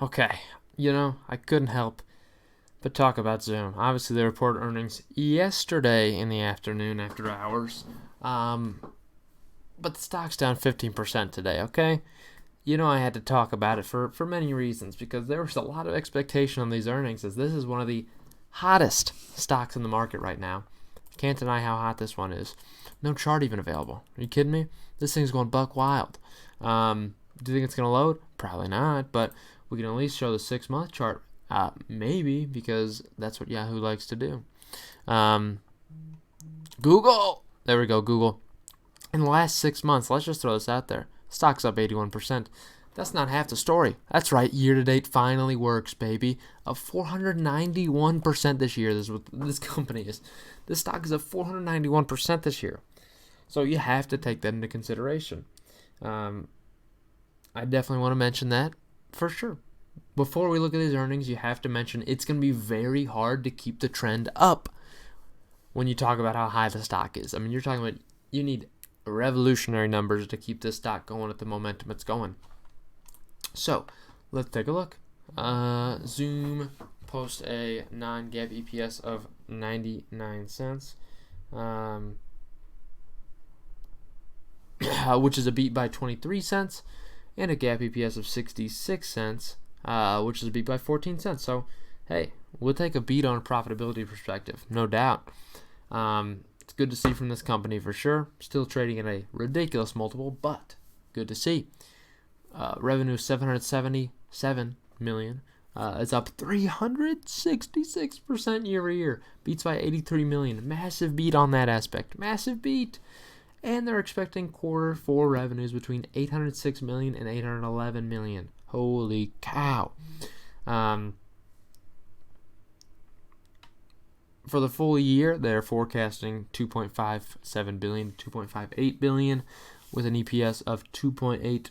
Okay, I couldn't help but talk about Zoom. Obviously, they reported earnings yesterday in the afternoon after hours. Um, but the stock's down 15% today, okay? I had to talk about it for many reasons because there was a lot of expectation on these earnings as this is one of the hottest stocks in the market right now. Can't deny how hot this one is. No chart even available. Are you kidding me? This thing's going buck wild. Do you think it's going to load? Probably not, but we can at least show the 6-month chart. Maybe, because that's what Yahoo likes to do. Google! There we go, Google. In the last 6 months, let's just throw this out there. Stock's up 81%. That's not half the story. That's right, year-to-date finally works, baby. Up 491% this year. This is what this company is. This stock is up 491% this year. So you have to take that into consideration. I definitely want to mention that for sure. Before we look at these earnings, you have to mention it's going to be very hard to keep the trend up when you talk about how high the stock is. I mean, you're talking about you need revolutionary numbers to keep this stock going at the momentum it's going. So, let's take a look. Zoom posts a non-GAAP EPS of 99 cents, which is a beat by 23 cents, and a GAAP EPS of 66 cents, which is a beat by 14 cents. So, hey, we'll take a beat on a profitability perspective, no doubt. It's good to see from this company for sure. Still trading at a ridiculous multiple, but good to see. Revenue $777 million. It's up 366% year over year. Beats by $83 million. Massive beat on that aspect. Massive beat. And they're expecting quarter four revenues between $806 million and $811 million. Holy cow. For the full year, they're forecasting $2.57 billion, $2.58 billion, with an EPS of $2.85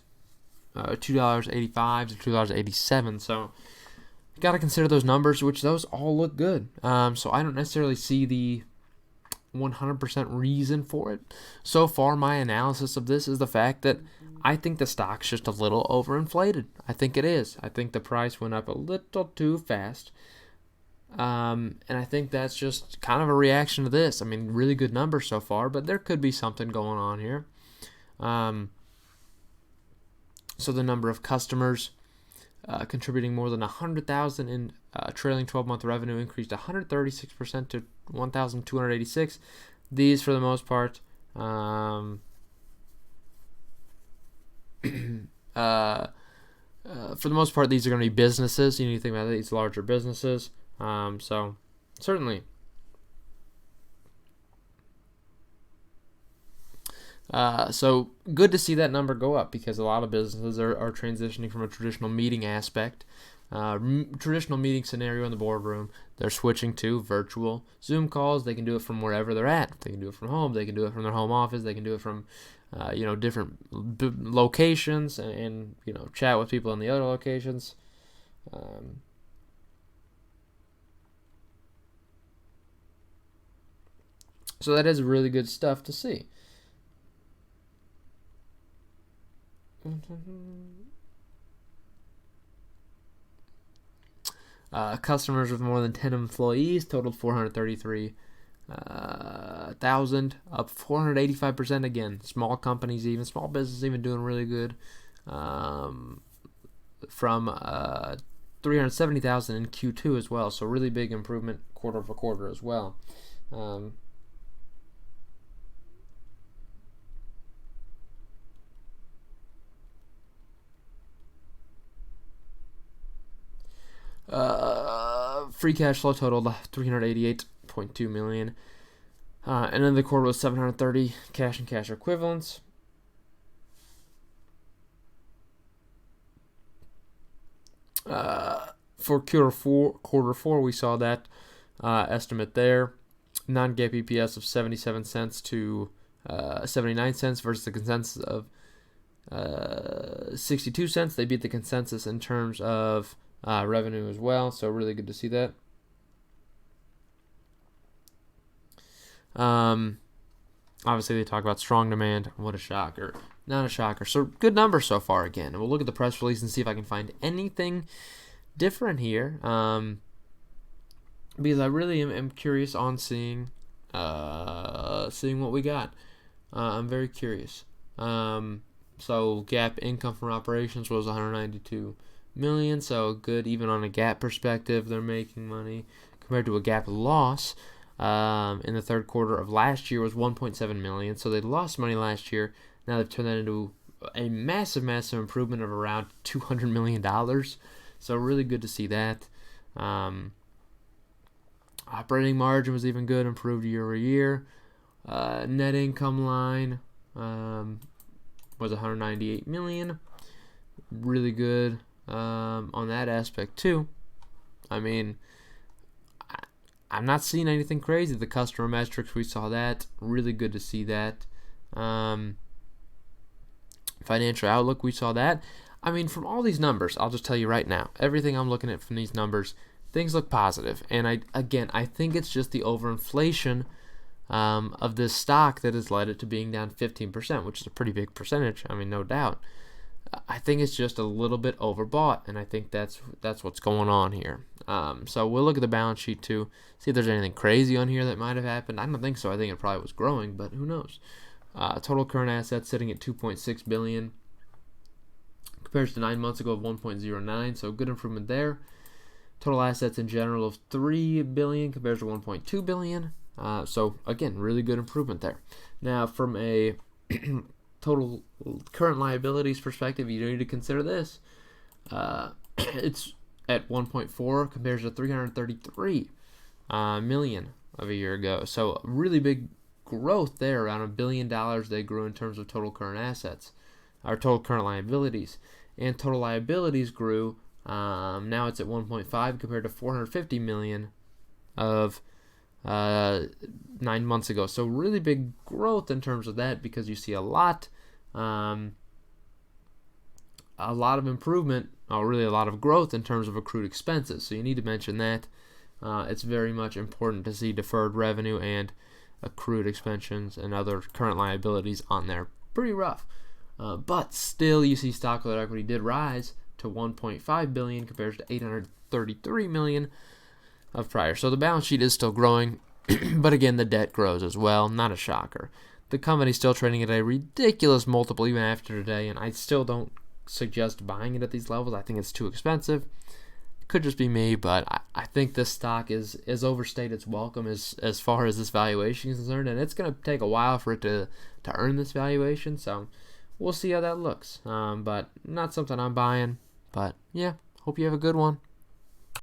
to $2.87. So, you got to consider those numbers, which those all look good. So I don't necessarily see the 100% reason for it. So far, my analysis of this is the fact that I think the stock's just a little overinflated. I think it is. I think the price went up a little too fast. And I think that's just kind of a reaction to this. I mean, really good numbers so far, but there could be something going on here. So the number of customers contributing more than 100,000 in trailing 12-month revenue increased 136% to 1,286. These, for the most part, for the most part, these are going to be businesses. You need to think about these larger businesses. So certainly. So good to see that number go up because a lot of businesses are transitioning from a traditional meeting aspect, traditional meeting scenario in the boardroom. They're switching to virtual Zoom calls. They can do it from wherever they're at. They can do it from home. They can do it from their home office. They can do it from, different locations and chat with people in the other locations. So that is really good stuff to see. Customers with more than 10 employees totaled 433,000, up 485% again. Small companies, even small businesses, even doing really good. From 370,000 in Q2 as well. So really big improvement quarter over quarter as well. Free cash flow totaled $388.2 million. And then the quarter was $730 cash and cash equivalents. For quarter four, we saw that estimate there. Non-GAAP EPS of 77 cents to 79 cents versus the consensus of 62 cents. They beat the consensus in terms of revenue as well, so really good to see that. Obviously, they talk about strong demand. What a shocker. not a shocker. So good numbers so far again. And we'll look at the press release and see if I can find anything different here. Because I really am curious on seeing what we got. I'm very curious. So GAAP income from operations was 192 million. So good, even on a GAAP perspective, they're making money compared to a GAAP loss. In the third quarter of last year was 1.7 million. So they lost money last year. Now they've turned that into a massive improvement of around $200 million. So really good to see that. Operating margin was even good, improved year over year. Net income line was 198 million. Really good on that aspect too. I mean, I'm not seeing anything crazy. The customer metrics, we saw that. Really good to see that. Financial outlook, we saw that. I mean, from all these numbers, I'll just tell you right now, everything I'm looking at from these numbers, things look positive. And I think it's just the overinflation of this stock that has led it to being down 15%, which is a pretty big percentage. I mean, no doubt. I think it's just a little bit overbought, and I think that's what's going on here. So we'll look at the balance sheet too, see if there's anything crazy on here that might have happened. I don't think so. I think it probably was growing, but who knows? Total current assets sitting at 2.6 billion, compares to 9 months ago of 1.09. So good improvement there. Total assets in general of 3 billion compares to 1.2 billion. So again, really good improvement there. Now, from a total current liabilities perspective, you need to consider this. It's at 1.4 compares to 333 million of a year ago. So really big growth there, around $1 billion they grew in terms of total current assets, or total current liabilities. And total liabilities grew. Now it's at 1.5 compared to 450 million of 9 months ago. So really big growth in terms of that, because you see a lot of improvement, or really a lot of growth in terms of accrued expenses. So you need to mention that. It's very much important to see deferred revenue and accrued expenses and other current liabilities on there. Pretty rough. But still, you see stockholder equity did rise to 1.5 billion compared to 833 million of prior. So the balance sheet is still growing, but again, the debt grows as well. Not a shocker. The company's still trading at a ridiculous multiple even after today, and I still don't suggest buying it at these levels. I think it's too expensive. Could just be me, but I think this stock is overstayed its welcome as far as this valuation is concerned, and it's going to take a while for it to earn this valuation. So we'll see how that looks. But not something I'm buying. But yeah, hope you have a good one.